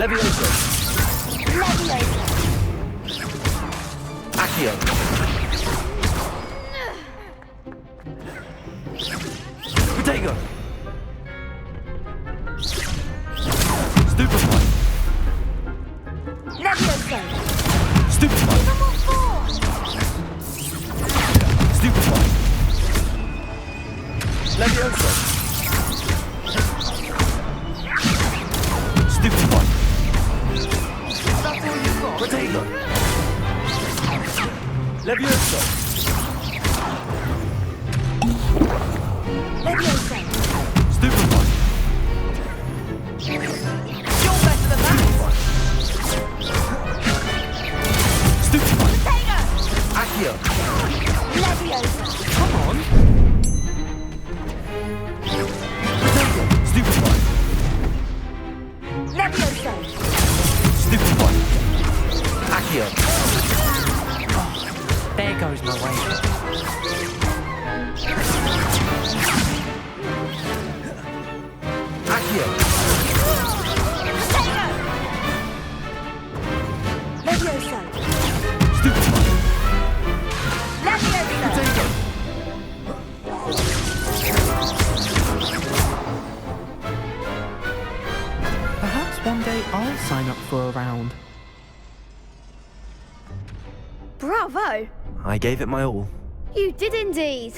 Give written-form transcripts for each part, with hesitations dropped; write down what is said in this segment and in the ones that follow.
Levioso. Leviosa. Accio. Protego. Stupefy. Leviosa. Stupefy. Number 4. Stupefy. Levioso. Stupefy. That's all you got. Protego. Levioso. Leviosa. Stupefy. You're better than that. Stupefy. Protego. Accio. Leviosa. Come on. Protego. Stupefy. Leviosa. Stupefy. Accio. There goes my way. Accio. Protego. Leviosa. Stupefy. Leviosa. Protego. Perhaps one day I'll sign up for a round. Bravo! I gave it my all. You did indeed.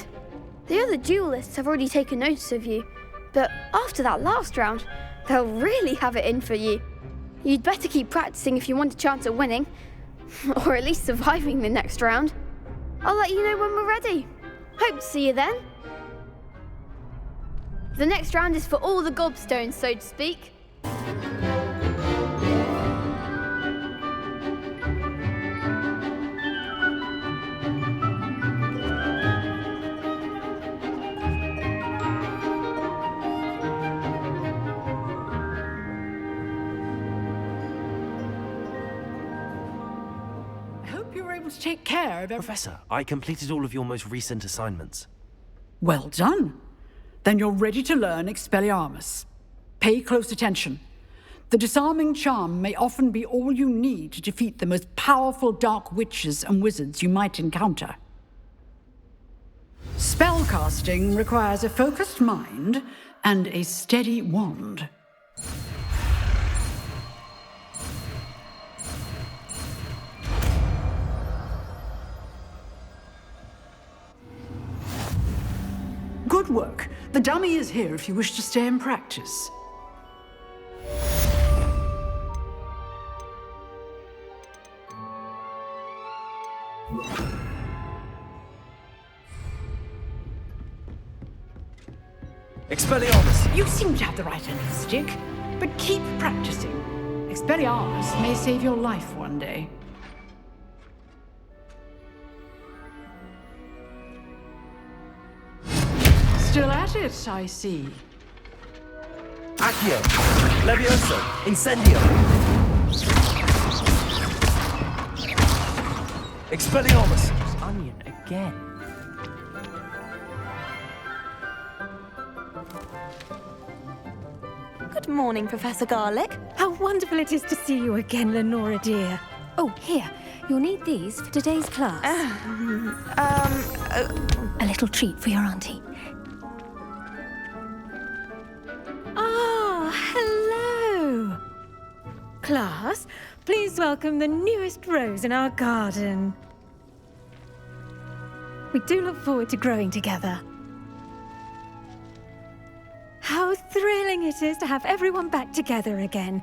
The other duelists have already taken notice of you, but after that last round, they'll really have it in for you. You'd better keep practicing if you want a chance at winning, or at least surviving the next round. I'll let you know when we're ready. Hope to see you then. The next round is for all the gobstones, so to speak. I hope you were able to take care of everything. Professor, I completed all of your most recent assignments. Well done. Then you're ready to learn Expelliarmus. Pay close attention. The disarming charm may often be all you need to defeat the most powerful dark witches and wizards you might encounter. Spellcasting requires a focused mind and a steady wand. Good work. The dummy is here if you wish to stay and practice. Expelliarmus! You seem to have the right end of the stick, but keep practicing. Expelliarmus may save your life one day. Still at it, I see. Accio! Levioso! Incendio! Expelliarmus! Onion again. Good morning, Professor Garlick. How wonderful it is to see you again, Lenora dear. Oh, here, you'll need these for today's class. A little treat for your auntie. Ah, hello. Class, please welcome the newest rose in our garden. We do look forward to growing together. How thrilling it is to have everyone back together again.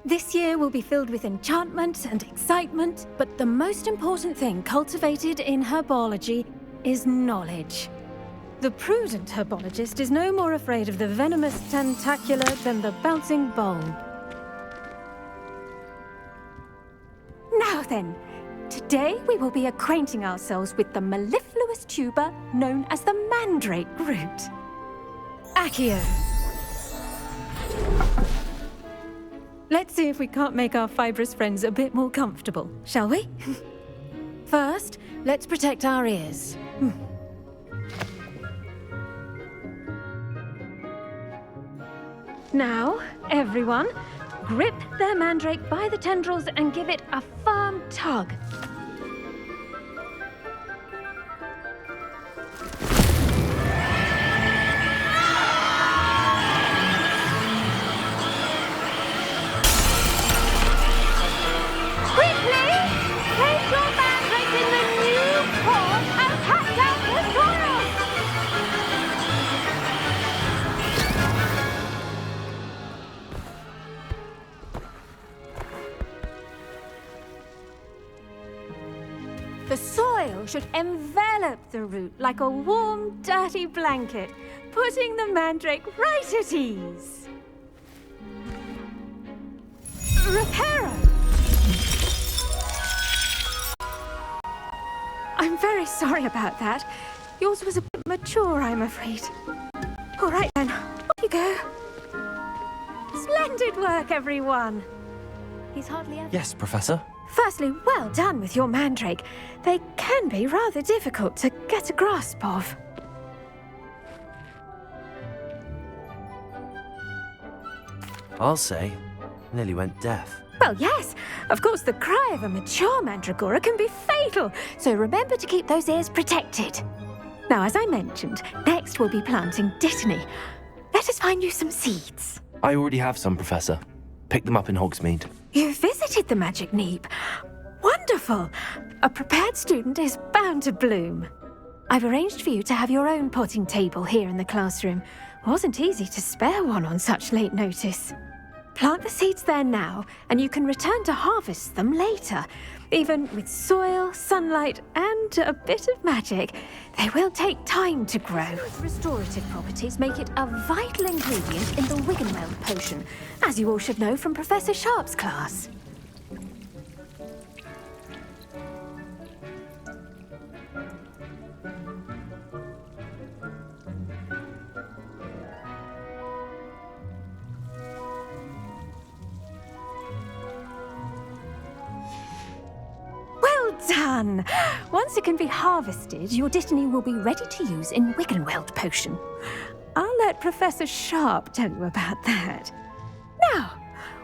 This year will be filled with enchantment and excitement, but the most important thing cultivated in herbology is knowledge. The prudent herbologist is no more afraid of the venomous tentacula than the bouncing bulb. Now then, today we will be acquainting ourselves with the mellifluous tuber known as the mandrake root. Accio. Let's see if we can't make our fibrous friends a bit more comfortable, shall we? First, let's protect our ears. Now, everyone, grip their mandrake by the tendrils and give it a firm tug. Quickly! Place your mandrake in the new pot and cut down the soil! The soil should envelop the root like a warm, dirty blanket, putting the mandrake right at ease. Reparo! I'm very sorry about that. Yours was a bit mature, I'm afraid. All right then, off you go. Splendid work, everyone. He's hardly ever. Yes, Professor. Firstly, well done with your mandrake. They can be rather difficult to get a grasp of. I'll say, nearly went deaf. Well, yes. Of course, the cry of a mature mandragora can be fatal, so remember to keep those ears protected. Now, as I mentioned, next we'll be planting dittany. Let us find you some seeds. I already have some, Professor. Picked them up in Hogsmeade. You visited the Magic Neep. Wonderful! A prepared student is bound to bloom. I've arranged for you to have your own potting table here in the classroom. Wasn't easy to spare one on such late notice. Plant the seeds there now, and you can return to harvest them later. Even with soil, sunlight, and a bit of magic, they will take time to grow. Restorative properties make it a vital ingredient in the Wiggenweld potion, as you all should know from Professor Sharp's class. Well done! Once it can be harvested, your dittany will be ready to use in Wiggenweld potion. I'll let Professor Sharp tell you about that. Now,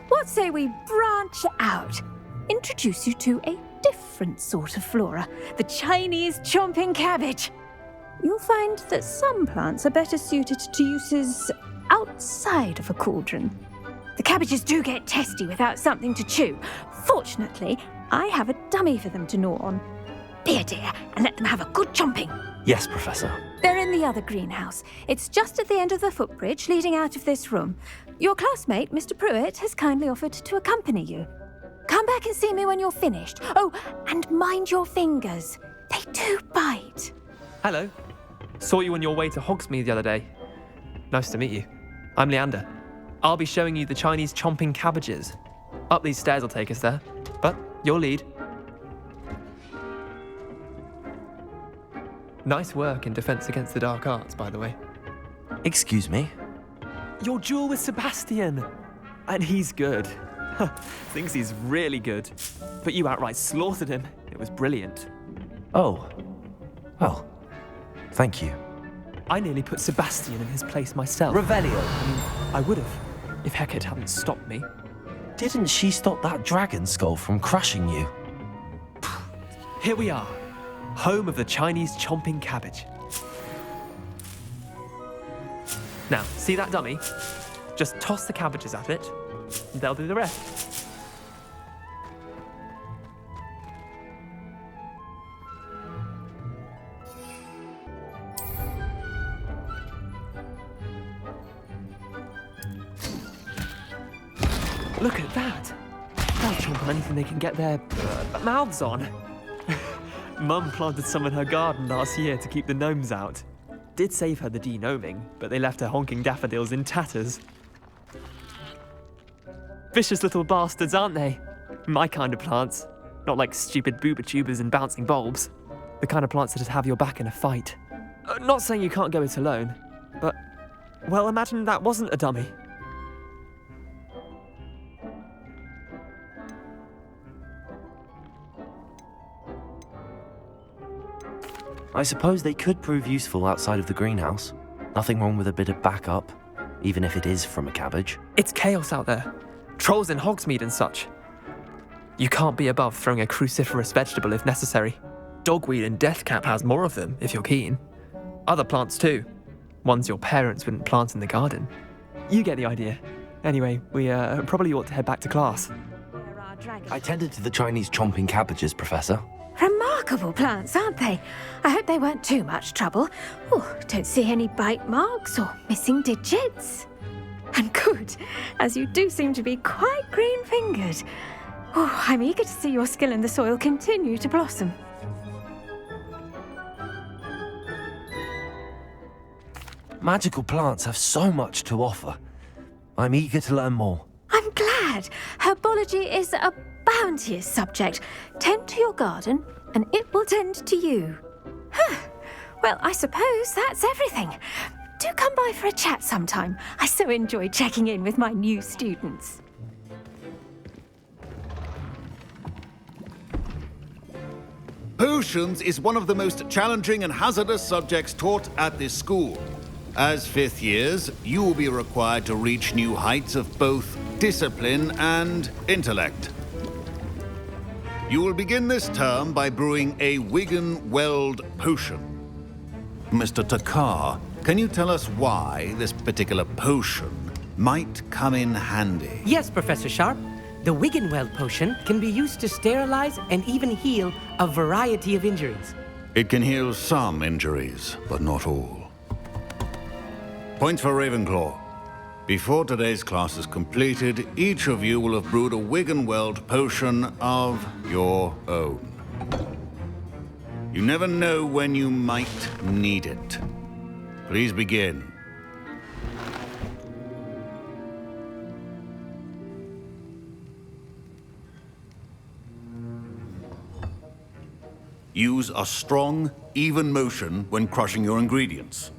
what say we branch out? Introduce you to a different sort of flora, the Chinese chomping cabbage. You'll find that some plants are better suited to uses outside of a cauldron. The cabbages do get testy without something to chew. Fortunately, I have a dummy for them to gnaw on. Be a dear and let them have a good chomping. Yes, Professor. They're in the other greenhouse. It's just at the end of the footbridge leading out of this room. Your classmate, Mr. Pruitt, has kindly offered to accompany you. Come back and see me when you're finished. Oh, and mind your fingers. They do bite. Hello. Saw you on your way to Hogsmeade the other day. Nice to meet you. I'm Leander. I'll be showing you the Chinese chomping cabbages. Up these stairs will take us there, but your lead. Nice work in Defense Against the Dark Arts, by the way. Excuse me? Your duel with Sebastian! And he's good. Thinks he's really good. But you outright slaughtered him. It was brilliant. Oh. Well, thank you. I nearly put Sebastian in his place myself. Revelio. I would have, if Hecate hadn't stopped me. Didn't she stop that dragon skull from crushing you? Here we are, home of the Chinese chomping cabbage. Now, see that dummy? Just toss the cabbages at it, and they'll do the rest. Look at that! They'll chomp on anything they can get their mouths on. Mum planted some in her garden last year to keep the gnomes out. Did save her the de-gnoming, but they left her honking daffodils in tatters. Vicious little bastards, aren't they? My kind of plants. Not like stupid booba tubers and bouncing bulbs. The kind of plants that just have your back in a fight. Not saying you can't go it alone, but, well, imagine that wasn't a dummy. I suppose they could prove useful outside of the greenhouse. Nothing wrong with a bit of backup, even if it is from a cabbage. It's chaos out there. Trolls in Hogsmeade and such. You can't be above throwing a cruciferous vegetable if necessary. Dogweed and deathcap has more of them, if you're keen. Other plants too. Ones your parents wouldn't plant in the garden. You get the idea. Anyway, we probably ought to head back to class. I tended to the Chinese chomping cabbages, Professor. Remarkable plants, aren't they? I hope they weren't too much trouble. Oh, don't see any bite marks or missing digits. And good, as you do seem to be quite green-fingered. Oh, I'm eager to see your skill in the soil continue to blossom. Magical plants have so much to offer. I'm eager to learn more. I'm glad. Herbology is a bounteous subject. Tend to your garden, and it will tend to you. Huh. Well, I suppose that's everything. Do come by for a chat sometime. I so enjoy checking in with my new students. Potions is one of the most challenging and hazardous subjects taught at this school. As fifth years, you will be required to reach new heights of both discipline and intellect. You will begin this term by brewing a Wigan-Weld potion. Mr. Takar, can you tell us why this particular potion might come in handy? Yes, Professor Sharp. The Wigan-Weld potion can be used to sterilize and even heal a variety of injuries. It can heal some injuries, but not all. Points for Ravenclaw. Before today's class is completed, each of you will have brewed a Wigan-Weld potion of your own. You never know when you might need it. Please begin. Use a strong, even motion when crushing your ingredients.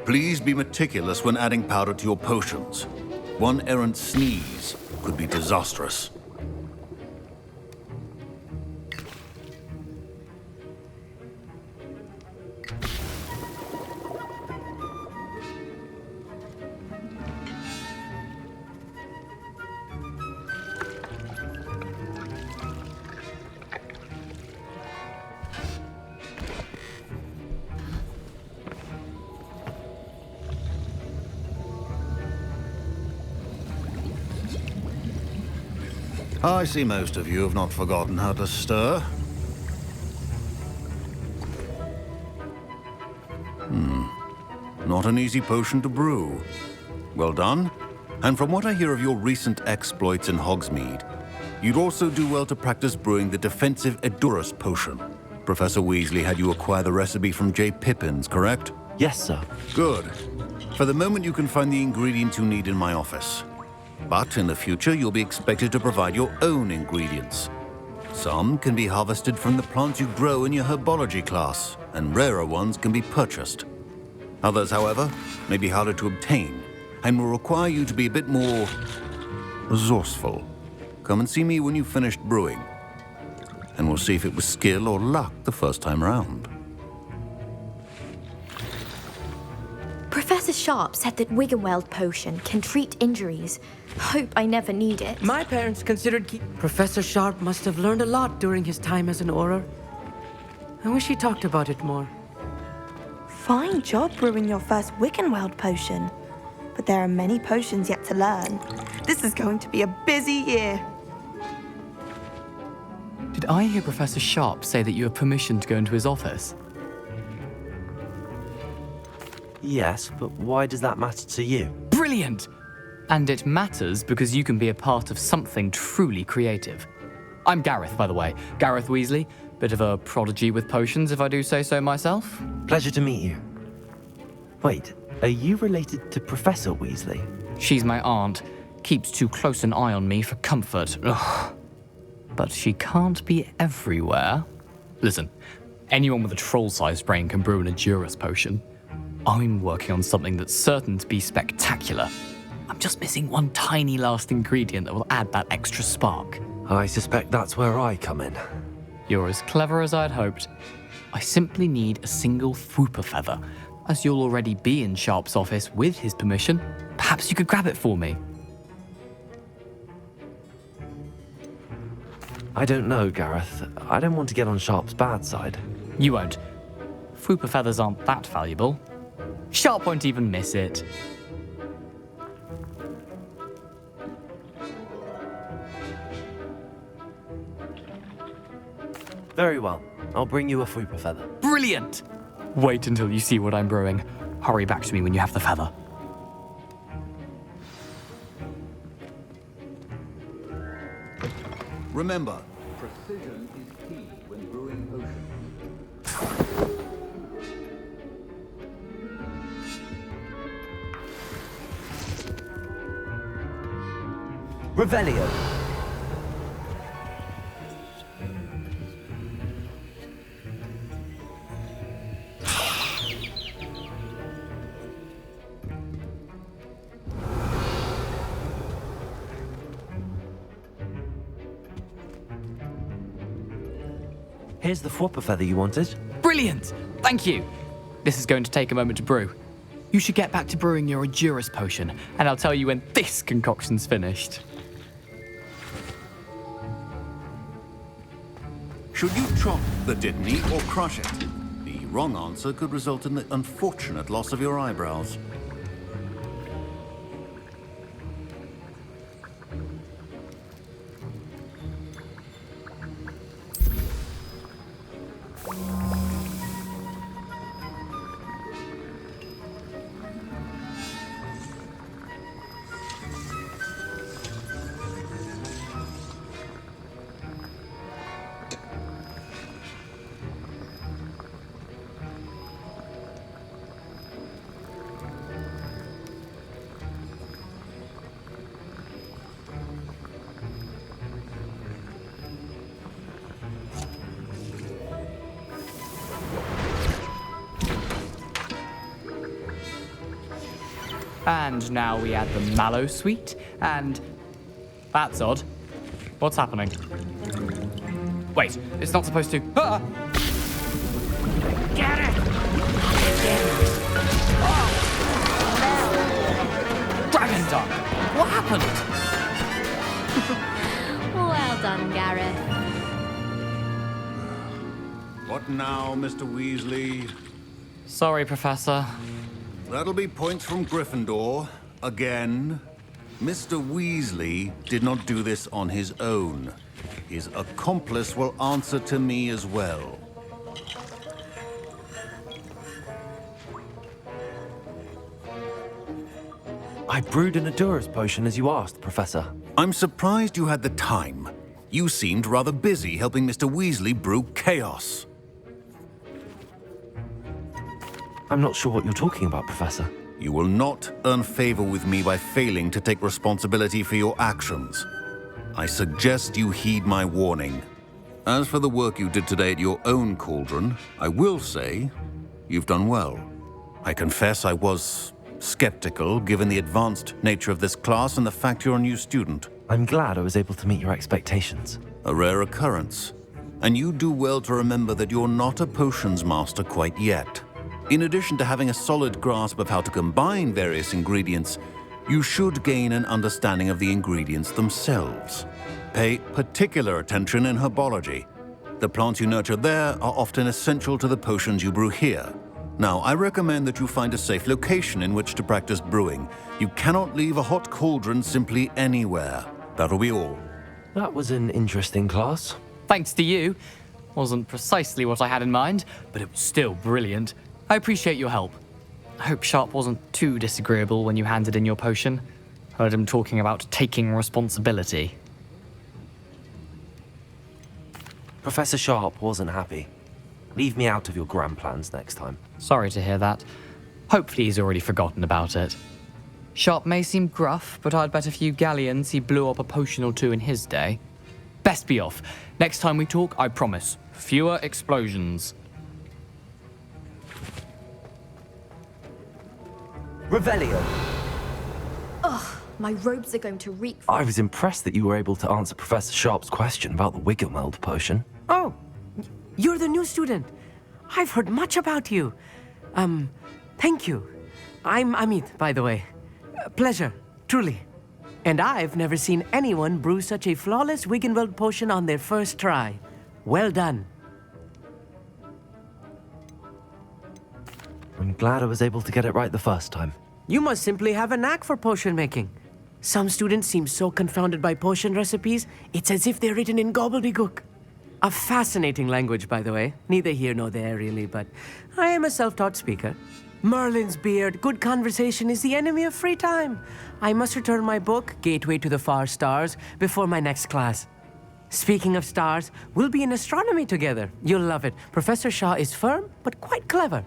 Please be meticulous when adding powder to your potions. One errant sneeze could be disastrous. I see most of you have not forgotten how to stir. Not an easy potion to brew. Well done. And from what I hear of your recent exploits in Hogsmeade, you'd also do well to practice brewing the defensive Edurus potion. Professor Weasley had you acquire the recipe from J. Pippins, correct? Yes, sir. Good. For the moment, you can find the ingredients you need in my office. But in the future, you'll be expected to provide your own ingredients. Some can be harvested from the plants you grow in your herbology class, and rarer ones can be purchased. Others, however, may be harder to obtain, and will require you to be a bit more resourceful. Come and see me when you've finished brewing, and we'll see if it was skill or luck the first time around. Professor Sharp said that Wigan-Weld potion can treat injuries. Hope I never need it. My parents considered Professor Sharp must have learned a lot during his time as an Auror. I wish he talked about it more. Fine job brewing your first Wigan-Weld potion. But there are many potions yet to learn. This is going to be a busy year. Did I hear Professor Sharp say that you have permission to go into his office? Yes, but why does that matter to you? Brilliant! And it matters because you can be a part of something truly creative. I'm Gareth, by the way. Gareth Weasley. Bit of a prodigy with potions, if I do say so myself. Pleasure to meet you. Wait, are you related to Professor Weasley? She's my aunt. Keeps too close an eye on me for comfort. Ugh. But she can't be everywhere. Listen, anyone with a troll-sized brain can brew an Edurus potion. I'm working on something that's certain to be spectacular. I'm just missing one tiny last ingredient that will add that extra spark. I suspect that's where I come in. You're as clever as I'd hoped. I simply need a single Fwooper feather. As you'll already be in Sharp's office with his permission, perhaps you could grab it for me. I don't know, Gareth. I don't want to get on Sharp's bad side. You won't. Fwooper feathers aren't that valuable. Sharp won't even miss it. Very well. I'll bring you a Fwooper feather. Brilliant! Wait until you see what I'm brewing. Hurry back to me when you have the feather. Remember, precision is key when brewing potions. Revelio. Here's the Fwooper feather you wanted. Brilliant! Thank you! This is going to take a moment to brew. You should get back to brewing your Endurus potion, and I'll tell you when this concoction's finished. Should you chop the Dittany or crush it? The wrong answer could result in the unfortunate loss of your eyebrows. And now we add the mallow sweet, and... That's odd. What's happening? Wait, it's not supposed to... Ah! Get it! Dragon tongue! What happened? Well done, Gareth. What now, Mr. Weasley? Sorry, Professor. That'll be points from Gryffindor. Again. Mr. Weasley did not do this on his own. His accomplice will answer to me as well. I brewed an Endurus potion as you asked, Professor. I'm surprised you had the time. You seemed rather busy helping Mr. Weasley brew chaos. I'm not sure what you're talking about, Professor. You will not earn favor with me by failing to take responsibility for your actions. I suggest you heed my warning. As for the work you did today at your own cauldron, I will say you've done well. I confess I was skeptical given the advanced nature of this class and the fact you're a new student. I'm glad I was able to meet your expectations. A rare occurrence. And you do well to remember that you're not a potions master quite yet. In addition to having a solid grasp of how to combine various ingredients, you should gain an understanding of the ingredients themselves. Pay particular attention in herbology. The plants you nurture there are often essential to the potions you brew here. Now, I recommend that you find a safe location in which to practice brewing. You cannot leave a hot cauldron simply anywhere. That'll be all. That was an interesting class. Thanks to you. Wasn't precisely what I had in mind, but it was still brilliant. I appreciate your help. I hope Sharp wasn't too disagreeable when you handed in your potion. Heard him talking about taking responsibility. Professor Sharp wasn't happy. Leave me out of your grand plans next time. Sorry to hear that. Hopefully he's already forgotten about it. Sharp may seem gruff, but I'd bet a few galleons he blew up a potion or two in his day. Best be off. Next time we talk, I promise, fewer explosions. Revelio. Ugh, my robes are going to reek. I was impressed that you were able to answer Professor Sharp's question about the Wiggenweld potion. Oh, you're the new student. I've heard much about you. Thank you. I'm Amit, by the way. Pleasure, truly. And I've never seen anyone brew such a flawless Wiggenweld potion on their first try. Well done. I'm glad I was able to get it right the first time. You must simply have a knack for potion making. Some students seem so confounded by potion recipes, it's as if they're written in gobbledygook. A fascinating language, by the way. Neither here nor there, really, but I am a self-taught speaker. Merlin's beard, good conversation is the enemy of free time. I must return my book, Gateway to the Far Stars, before my next class. Speaking of stars, we'll be in astronomy together. You'll love it. Professor Shaw is firm, but quite clever.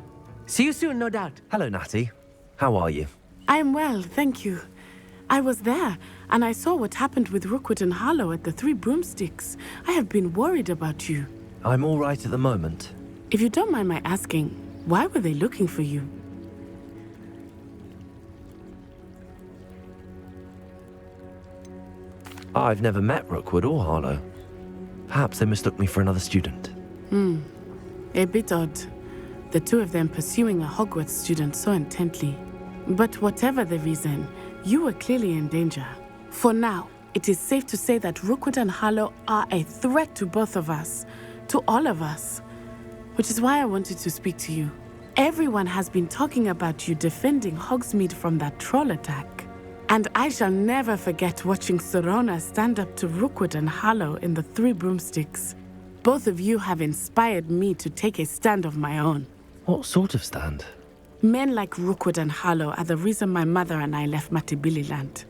See you soon, no doubt. Hello, Natty. How are you? I'm well, thank you. I was there, and I saw what happened with Rookwood and Harlow at the Three Broomsticks. I have been worried about you. I'm all right at the moment. If you don't mind my asking, why were they looking for you? I've never met Rookwood or Harlow. Perhaps they mistook me for another student. A bit odd. The two of them pursuing a Hogwarts student so intently. But whatever the reason, you were clearly in danger. For now, it is safe to say that Rookwood and Harlow are a threat to both of us, to all of us. Which is why I wanted to speak to you. Everyone has been talking about you defending Hogsmeade from that troll attack. And I shall never forget watching Sorona stand up to Rookwood and Harlow in the Three Broomsticks. Both of you have inspired me to take a stand of my own. What sort of stand? Men like Rookwood and Harlow are the reason my mother and I left Matabeleland.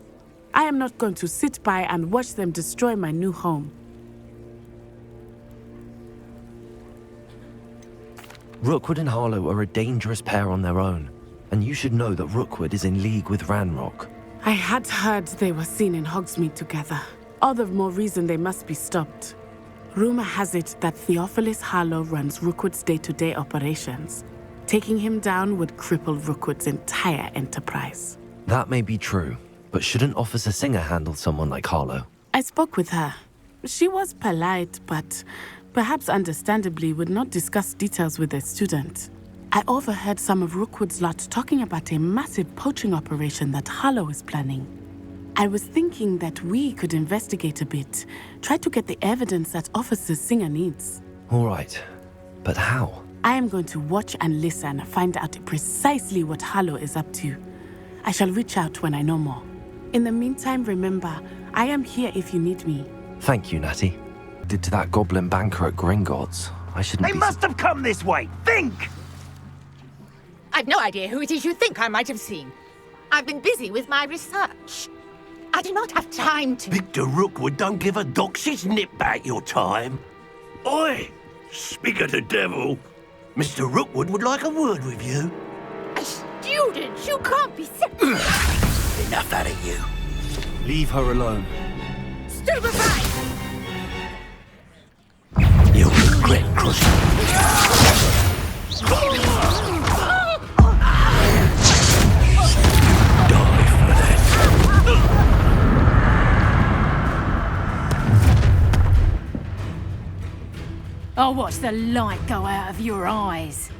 I am not going to sit by and watch them destroy my new home. Rookwood and Harlow are a dangerous pair on their own, and you should know that Rookwood is in league with Ranrock. I had heard they were seen in Hogsmeade together. All the more reason they must be stopped. Rumor has it that Theophilus Harlow runs Rookwood's day-to-day operations. Taking him down would cripple Rookwood's entire enterprise. That may be true, but shouldn't Officer Singer handle someone like Harlow? I spoke with her. She was polite, but perhaps understandably would not discuss details with a student. I overheard some of Rookwood's lot talking about a massive poaching operation that Harlow is planning. I was thinking that we could investigate a bit, try to get the evidence that Officer Singer needs. All right, but how? I am going to watch and listen, find out precisely what Harlow is up to. I shall reach out when I know more. In the meantime, remember, I am here if you need me. Thank you, Natty. Did to that goblin banker at Gringotts. I shouldn't They must have come this way. Think! I've no idea who it is you think I might have seen. I've been busy with my research. I do not have time to... Victor Rookwood don't give a doxy's nip back your time. Oi! Speak of the devil. Mr. Rookwood would like a word with you. A student? You can't be... Enough out of you. Leave her alone. Stupefy! You'll regret crossing. I'll watch the light go out of your eyes.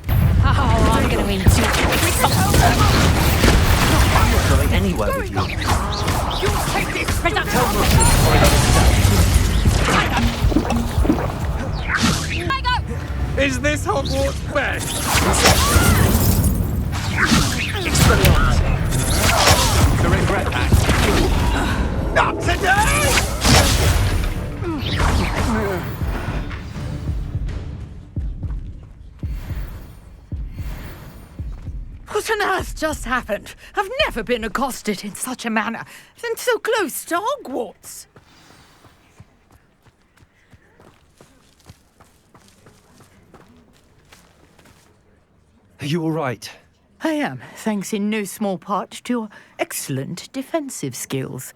Oh, I'm going to enjoy I'm not going anywhere with you. You'll take this Is this Hogwarts best? To regret that. Not today! What on earth just happened? I've never been accosted in such a manner, and so close to Hogwarts. Are you all right? I am, thanks in no small part to your excellent defensive skills.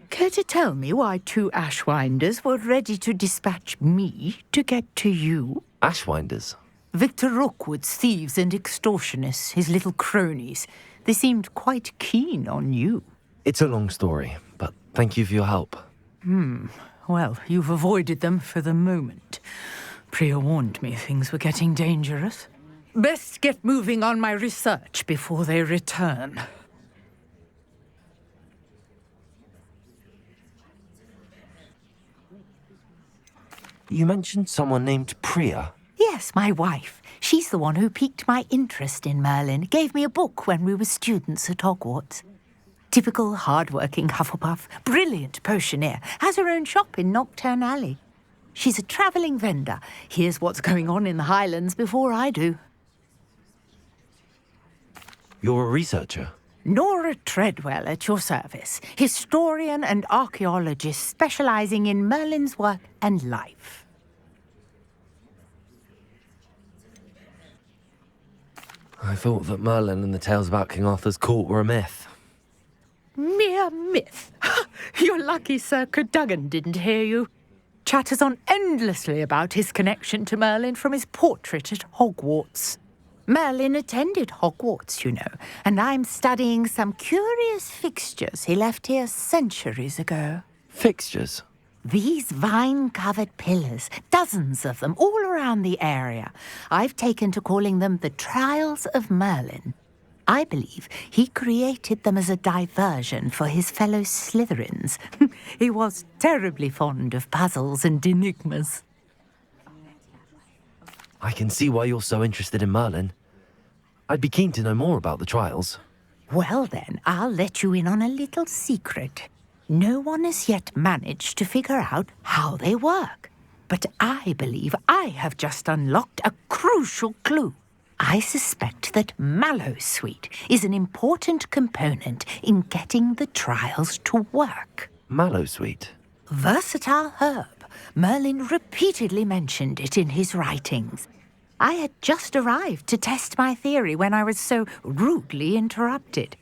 Care to tell me why two Ashwinders were ready to dispatch me to get to you? Ashwinders? Victor Rookwood's thieves and extortionists, his little cronies. They seemed quite keen on you. It's a long story, but thank you for your help. Well, you've avoided them for the moment. Priya warned me things were getting dangerous. Best get moving on my research before they return. You mentioned someone named Priya. Yes, my wife. She's the one who piqued my interest in Merlin. Gave me a book when we were students at Hogwarts. Typical hard-working Hufflepuff, brilliant potioneer, has her own shop in Nocturne Alley. She's a travelling vendor. Hears what's going on in the Highlands before I do. You're a researcher? Nora Treadwell at your service, historian and archaeologist specialising in Merlin's work and life. I thought that Merlin and the tales about King Arthur's court were a myth. Mere myth. You're lucky Sir Cadogan didn't hear you. Chatters on endlessly about his connection to Merlin from his portrait at Hogwarts. Merlin attended Hogwarts, you know, and I'm studying some curious fixtures he left here centuries ago. Fixtures? These vine-covered pillars, dozens of them, all around the area. I've taken to calling them the Trials of Merlin. I believe he created them as a diversion for his fellow Slytherins. He was terribly fond of puzzles and enigmas. I can see why you're so interested in Merlin. I'd be keen to know more about the trials. Well then, I'll let you in on a little secret. No one has yet managed to figure out how they work. But I believe I have just unlocked a crucial clue. I suspect that Mallowsweet is an important component in getting the trials to work. Mallowsweet? Versatile herb. Merlin repeatedly mentioned it in his writings. I had just arrived to test my theory when I was so rudely interrupted.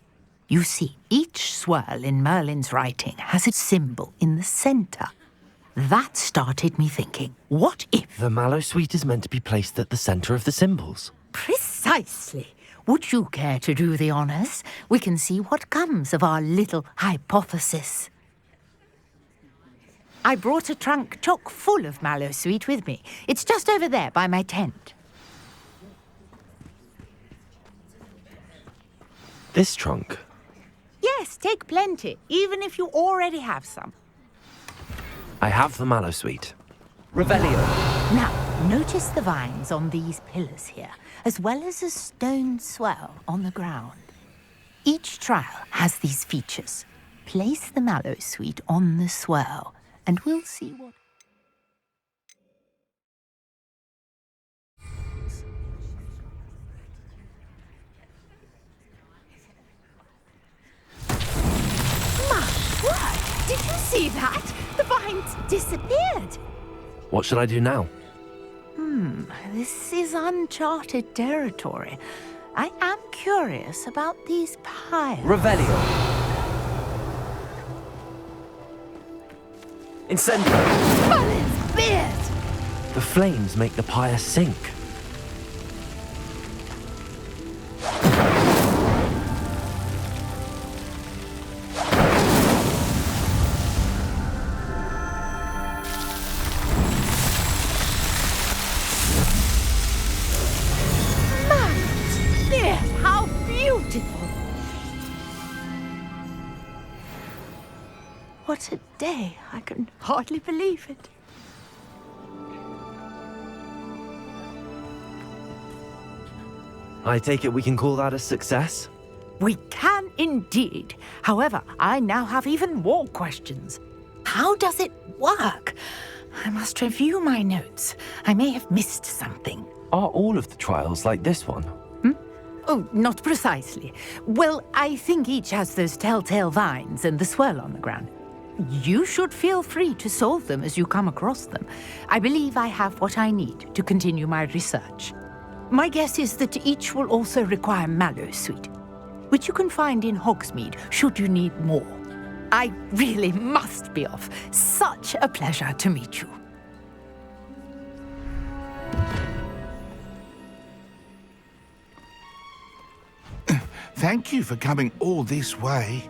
You see, each swirl in Merlin's writing has a symbol in the centre. That started me thinking, what if... The Mallowsweet is meant to be placed at the centre of the symbols. Precisely. Would you care to do the honours? We can see what comes of our little hypothesis. I brought a trunk chock full of Mallowsweet with me. It's just over there by my tent. This trunk? Yes, take plenty, even if you already have some. I have the Mallowsweet. Revelio. Now, notice the vines on these pillars here, as well as a stone swell on the ground. Each trial has these features. Place the Mallowsweet on the swell, and we'll see what... My word! Did you see that? The vines disappeared. What should I do now? This is uncharted territory. I am curious about these piles. Revelio. Incendio. Merlin's beard! The flames make the pyre sink. What a day. I can hardly believe it. I take it we can call that a success? We can indeed. However, I now have even more questions. How does it work? I must review my notes. I may have missed something. Are all of the trials like this one? Oh, not precisely. Well, I think each has those telltale vines and the swirl on the ground. You should feel free to solve them as you come across them. I believe I have what I need to continue my research. My guess is that each will also require Mallowsweet, which you can find in Hogsmeade should you need more. I really must be off. Such a pleasure to meet you. Thank you for coming all this way.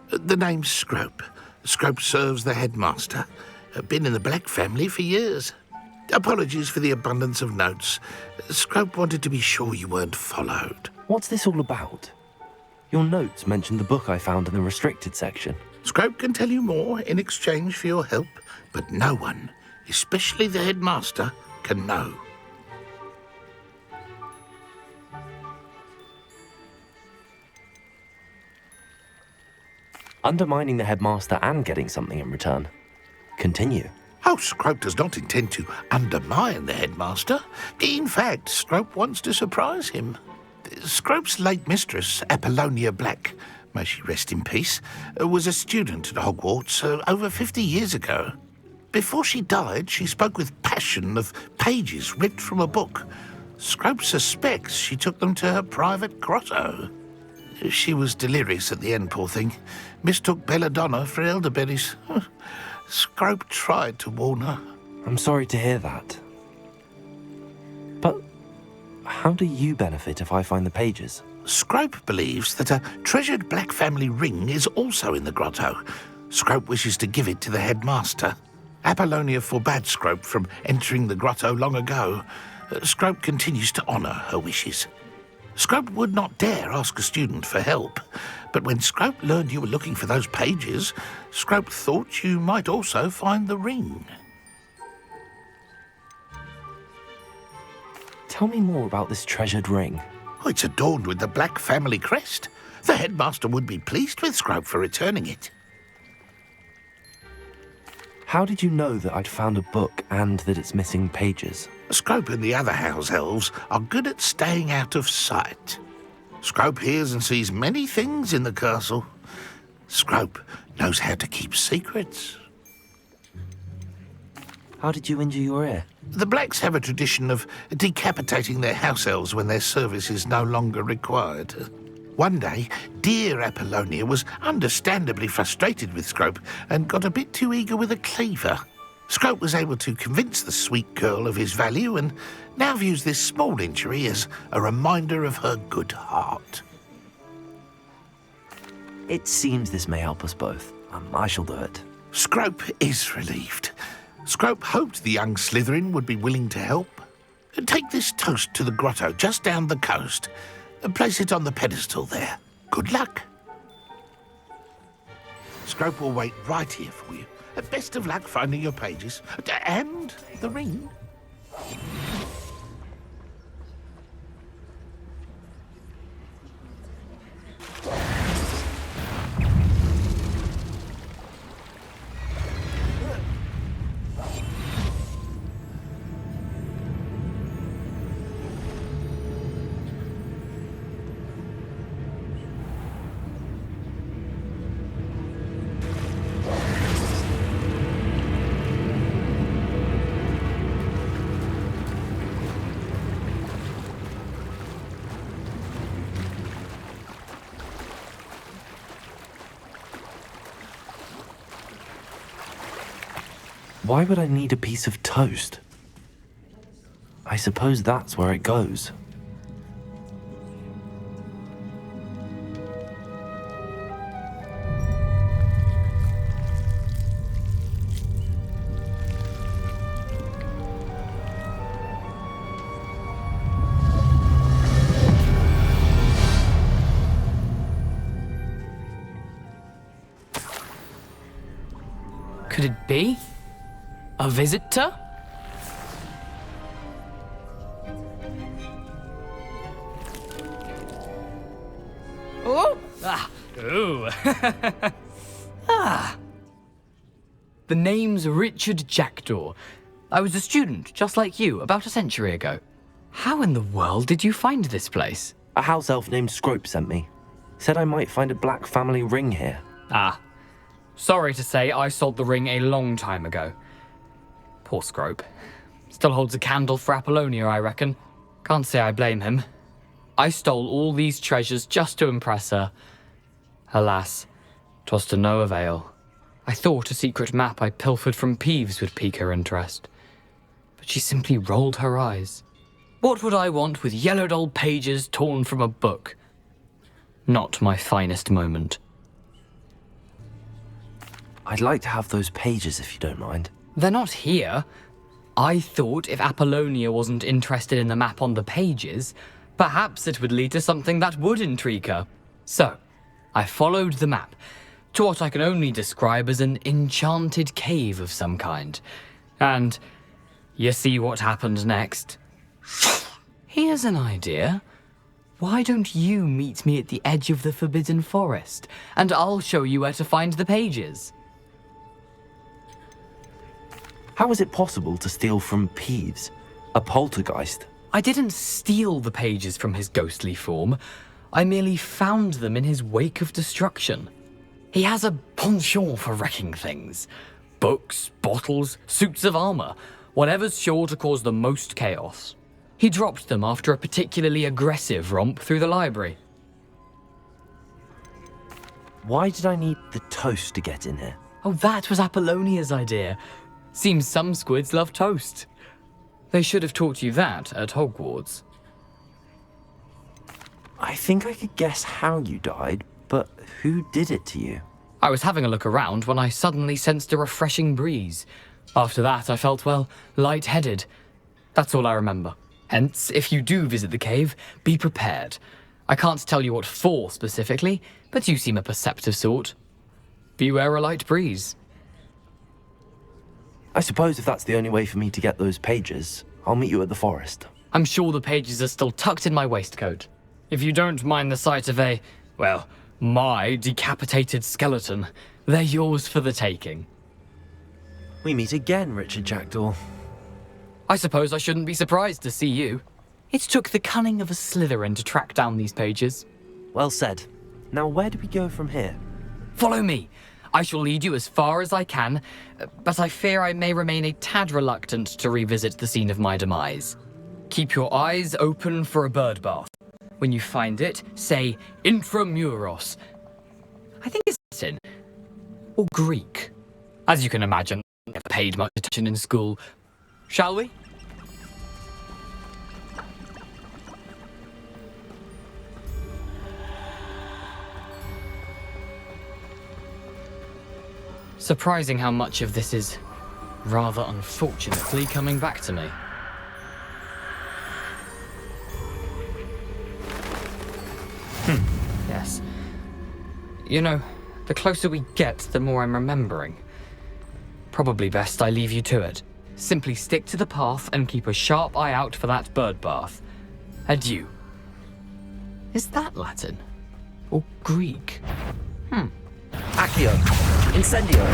The name's Scrope. Scrope serves the headmaster. Been in the Black family for years. Apologies for the abundance of notes. Scrope wanted to be sure you weren't followed. What's this all about? Your notes mentioned the book I found in the restricted section. Scrope can tell you more in exchange for your help, but no one, especially the headmaster, can know. Undermining the headmaster and getting something in return. Continue. Oh, Scrope does not intend to undermine the headmaster. In fact, Scrope wants to surprise him. Scrope's late mistress, Apollonia Black, may she rest in peace, was a student at Hogwarts over 50 years ago. Before she died, she spoke with passion of pages ripped from a book. Scrope suspects she took them to her private grotto. She was delirious at the end, poor thing. Mistook belladonna for elderberries. Scrope tried to warn her. I'm sorry to hear that. But how do you benefit if I find the pages? Scrope believes that a treasured Black family ring is also in the grotto. Scrope wishes to give it to the headmaster. Apollonia forbade Scrope from entering the grotto long ago. Scrope continues to honour her wishes. Scrope would not dare ask a student for help, but when Scrope learned you were looking for those pages, Scrope thought you might also find the ring. Tell me more about this treasured ring. Oh, it's adorned with the Black family crest. The headmaster would be pleased with Scrope for returning it. How did you know that I'd found a book and that it's missing pages? Scrope and the other house elves are good at staying out of sight. Scrope hears and sees many things in the castle. Scrope knows how to keep secrets. How did you injure your ear? The Blacks have a tradition of decapitating their house elves when their service is no longer required. One day, dear Apollonia was understandably frustrated with Scrope and got a bit too eager with a cleaver. Scrope was able to convince the sweet girl of his value and now views this small injury as a reminder of her good heart. It seems this may help us both. I shall do it. Scrope is relieved. Scrope hoped the young Slytherin would be willing to help. Take this toast to the grotto just down the coast and place it on the pedestal there. Good luck. Scrope will wait right here for you. Best of luck finding your pages. And the ring. Why would I need a piece of toast? I suppose that's where it goes. Could it be? A visitor? Oh! Ah! Ooh! Ah! The name's Richard Jackdaw. I was a student, just like you, about a century ago. How in the world did you find this place? A house elf named Scrope sent me. Said I might find a Black family ring here. Ah. Sorry to say, I sold the ring a long time ago. Poor Scrope. Still holds a candle for Apollonia, I reckon. Can't say I blame him. I stole all these treasures just to impress her. Alas, 'twas to no avail. I thought a secret map I pilfered from Peeves would pique her interest. But she simply rolled her eyes. What would I want with yellowed old pages torn from a book? Not my finest moment. I'd like to have those pages if you don't mind. They're not here. I thought if Apollonia wasn't interested in the map on the pages, perhaps it would lead to something that would intrigue her. So, I followed the map to what I can only describe as an enchanted cave of some kind. And you see what happened next? Here's an idea. Why don't you meet me at the edge of the Forbidden Forest, and I'll show you where to find the pages. How is it possible to steal from Peeves, a poltergeist? I didn't steal the pages from his ghostly form. I merely found them in his wake of destruction. He has a penchant for wrecking things. Books, bottles, suits of armor, whatever's sure to cause the most chaos. He dropped them after a particularly aggressive romp through the library. Why did I need the toast to get in here? Oh, that was Apollonia's idea. Seems some squids love toast. They should have taught you that at Hogwarts. I think I could guess how you died, but who did it to you? I was having a look around when I suddenly sensed a refreshing breeze. After that, I felt, well, lightheaded. That's all I remember. Hence, if you do visit the cave, be prepared. I can't tell you what for specifically, but you seem a perceptive sort. Beware a light breeze. I suppose if that's the only way for me to get those pages, I'll meet you at the forest. I'm sure the pages are still tucked in my waistcoat. If you don't mind the sight of a, well, my decapitated skeleton, they're yours for the taking. We meet again, Richard Jackdaw. I suppose I shouldn't be surprised to see you. It took the cunning of a Slytherin to track down these pages. Well said. Now where do we go from here? Follow me. I shall lead you as far as I can, but I fear I may remain a tad reluctant to revisit the scene of my demise. Keep your eyes open for a bird bath. When you find it, say Intramuros. I think it's Latin or Greek. As you can imagine, I never paid much attention in school. Shall we? Surprising how much of this is, rather unfortunately, coming back to me. Yes. You know, the closer we get, the more I'm remembering. Probably best I leave you to it. Simply stick to the path and keep a sharp eye out for that bird bath. Adieu. Is that Latin? Or Greek? Accio! Incendio!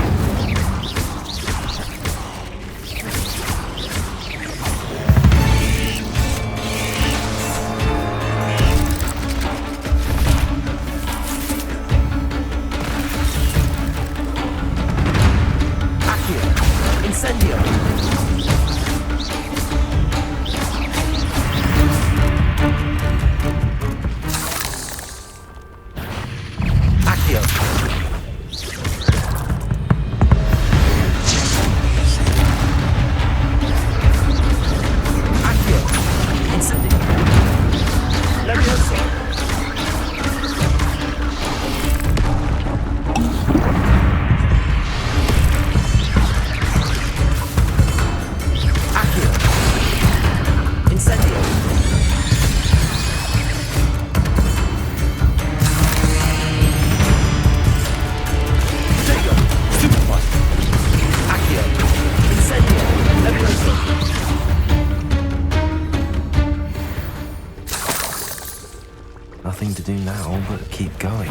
Nothing to do now but keep going.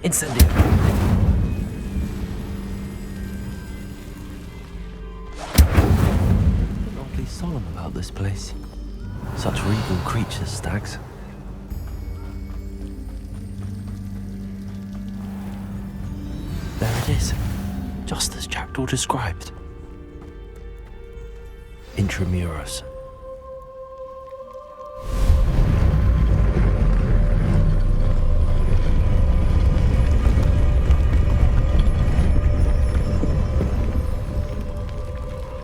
Incendio! Oddly solemn about this place. Such regal creatures, stags. There it is, just as Jackdaw described. Intramuros.